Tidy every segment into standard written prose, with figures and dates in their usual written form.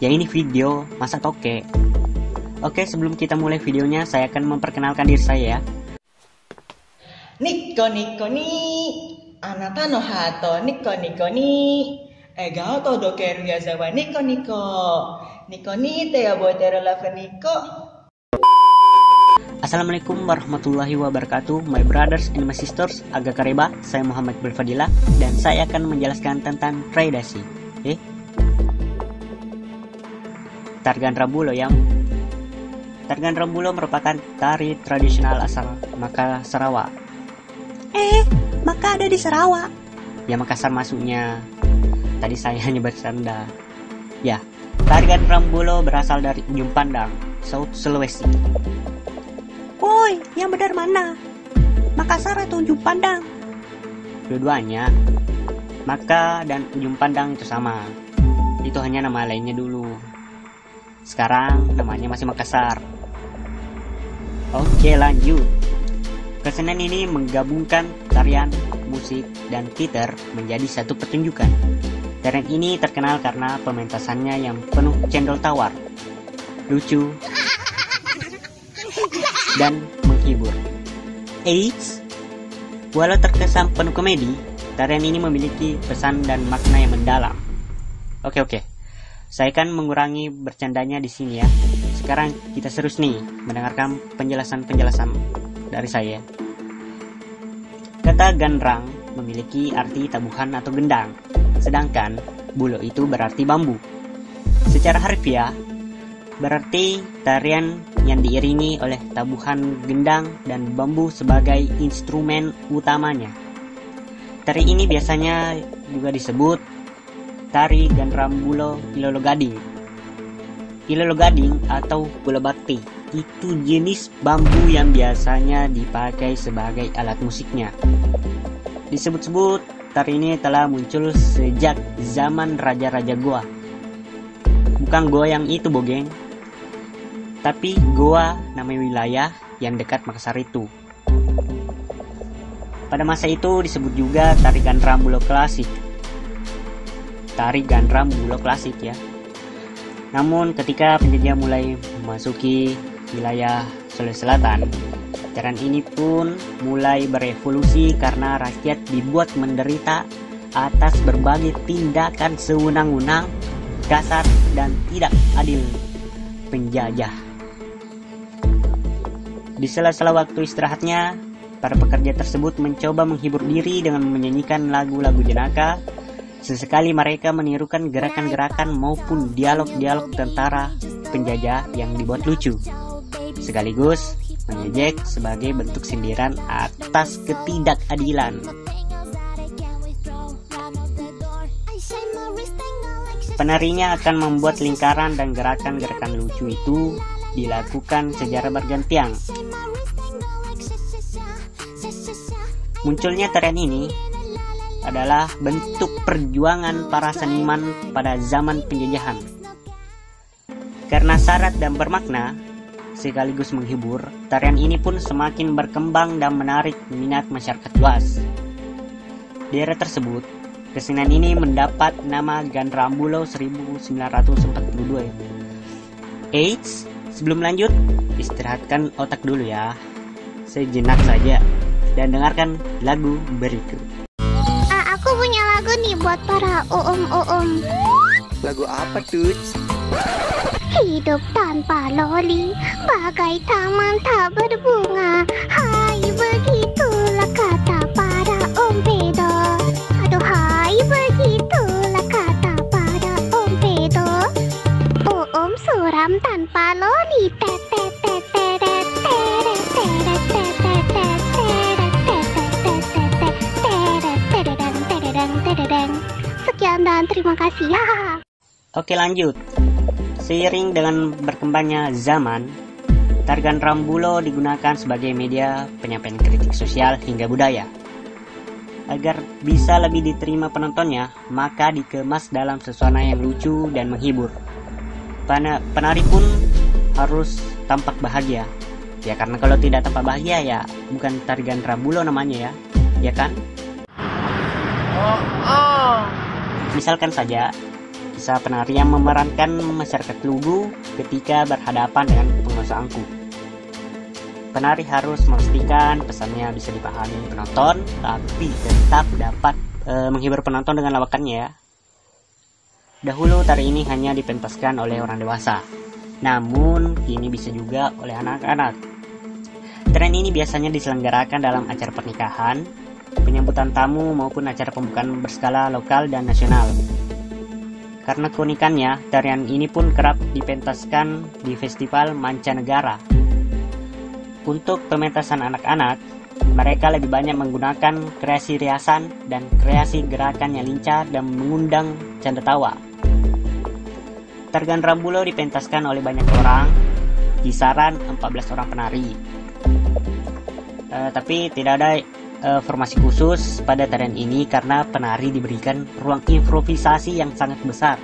Ya ini video masa toke. Oke, sebelum kita mulai videonya, saya akan memperkenalkan diri saya ya. Nico ni anata no hato Nico ni egao to dokeru ya zawa Nico ni te ya boitero lava Nico. Assalamualaikum warahmatullahi wabarakatuh, my brothers and my sisters, agak kareba. Saya Muhammad Belfadila dan saya akan menjelaskan tentang Traydasi. Tarian Rambulo yang Tarian Rambulo merupakan tari tradisional asal Makassar, Sarawak. Maka ada di Sarawak. Ya Makassar masuknya. Tadi saya hanya bercanda. Ya, tarian Rambulo berasal dari Ujung Pandang, South Sulawesi. Woi, yang benar mana? Makassar atau Ujung Pandang? Dua-duanya. Maka dan Ujung Pandang itu sama. Itu hanya nama lainnya dulu. Sekarang namanya masih Makassar. Oke, lanjut. Kesenian ini menggabungkan tarian, musik, dan teater menjadi satu pertunjukan. Tarian ini terkenal karena pementasannya yang penuh cendol tawar, lucu, dan menghibur. Walau terkesan penuh komedi, tarian ini memiliki pesan dan makna yang mendalam. Oke. Saya akan mengurangi bercandanya di sini ya. Sekarang kita serius nih mendengarkan penjelasan dari saya. Kata gandrang memiliki arti tabuhan atau gendang, sedangkan bulo itu berarti bambu. Secara harfiah, berarti tarian yang diiringi oleh tabuhan gendang dan bambu sebagai instrumen utamanya. Tari ini biasanya juga disebut tari Ganrambulo Ilolo Gading. Ilolo Gading atau bola bakti itu jenis bambu yang biasanya dipakai sebagai alat musiknya. Disebut-sebut tari ini telah muncul sejak zaman raja-raja Goa. Bukan Goa yang itu bogeng, tapi Goa nama wilayah yang dekat Makassar itu. Pada masa itu disebut juga tari Ganrambulo klasik. Tari Ganrambulo klasik ya. Namun ketika penjajah mulai memasuki wilayah Sulawesi Selatan, tarian ini pun mulai berevolusi karena rakyat dibuat menderita atas berbagai tindakan sewenang-wenang, kasar dan tidak adil penjajah. Di sela-sela waktu istirahatnya, para pekerja tersebut mencoba menghibur diri dengan menyanyikan lagu-lagu jenaka. Sesekali mereka menirukan gerakan-gerakan maupun dialog-dialog tentara penjajah yang dibuat lucu, sekaligus mengejek sebagai bentuk sindiran atas ketidakadilan. Penarinya akan membuat lingkaran dan gerakan-gerakan lucu itu dilakukan secara bergantian. Munculnya tarian ini adalah bentuk perjuangan para seniman pada zaman penjajahan. Karena syarat dan bermakna sekaligus menghibur, tarian ini pun semakin berkembang dan menarik minat masyarakat luas. Di era tersebut, kesenian ini mendapat nama Ganrambulo 1942. Sebelum lanjut, istirahatkan otak dulu ya, sejenak saja, dan dengarkan lagu berikut. Aku punya lagu nih buat para om-om. Lagu apa tuh? Hidup tanpa loli bagai taman tak berbunga. Hai, begitulah kata para om pedo. Aduhai, begitulah kata para om pedo. Om suram tanpa loli. Sekian dan terima kasih. Oke, lanjut. Seiring dengan berkembangnya zaman, tarian Rambulo digunakan sebagai media penyampaian kritik sosial hingga budaya. Agar bisa lebih diterima penontonnya, maka dikemas dalam suasana yang lucu dan menghibur. Penari pun harus tampak bahagia. Ya karena kalau tidak tampak bahagia ya bukan tarian Rambulo namanya ya kan? Misalkan saja kisah penari yang memerankan masyarakat Lugu ketika berhadapan dengan penguasa angku. Penari harus memastikan pesannya bisa dipahami penonton, tapi tetap dapat menghibur penonton dengan lawakannya ya. Dahulu tari ini hanya dipentaskan oleh orang dewasa, namun kini bisa juga oleh anak-anak. Tren ini biasanya diselenggarakan dalam acara pernikahan, penyambutan tamu maupun acara pembukaan berskala lokal dan nasional. Karena keunikannya, tarian ini pun kerap dipentaskan di festival mancanegara. Untuk pementasan anak-anak, mereka lebih banyak menggunakan kreasi riasan dan kreasi gerakan yang lincah dan mengundang canda tawa. Tarian Rambulo dipentaskan oleh banyak orang, kisaran 14 orang penari. Tapi tidak ada formasi khusus pada tarian ini karena penari diberikan ruang improvisasi yang sangat besar.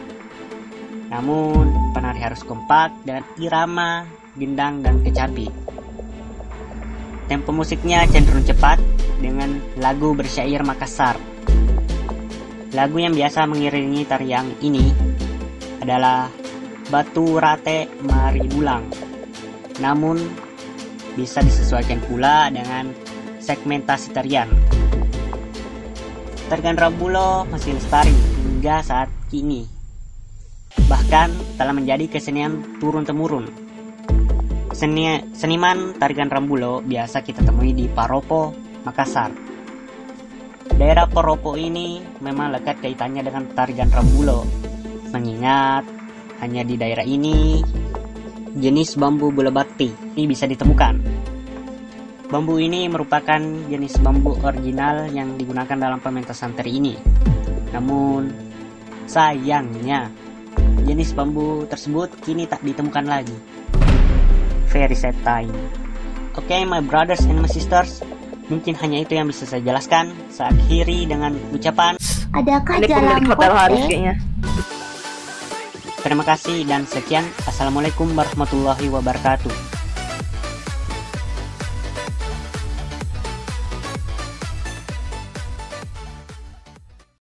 Namun, penari harus kompak dengan irama, gendang, dan kecapi. Tempo musiknya cenderung cepat dengan lagu bersyair Makassar. Lagu yang biasa mengiringi tarian ini adalah Batu Rate Mari Bulang. Namun bisa disesuaikan pula dengan segmentasi tarian. Tarian Rambulo masih lestari hingga saat kini. Bahkan telah menjadi kesenian turun-temurun. Seniman tarian Rambulo biasa kita temui di Paropo, Makassar. Daerah Paropo ini memang lekat kaitannya dengan tarian Rambulo, mengingat hanya di daerah ini jenis bambu bola bakti ini bisa ditemukan. Bambu ini merupakan jenis bambu original yang digunakan dalam pementasan tari ini. Namun sayangnya jenis bambu tersebut kini tak ditemukan lagi. Very sad time. Oke, my brothers and my sisters, mungkin hanya itu yang bisa saya jelaskan. Saya akhiri dengan ucapan Adakah Ini jalan pemilik hotel Haris kote? kayaknya. terima kasih dan sekian. Assalamualaikum warahmatullahi wabarakatuh.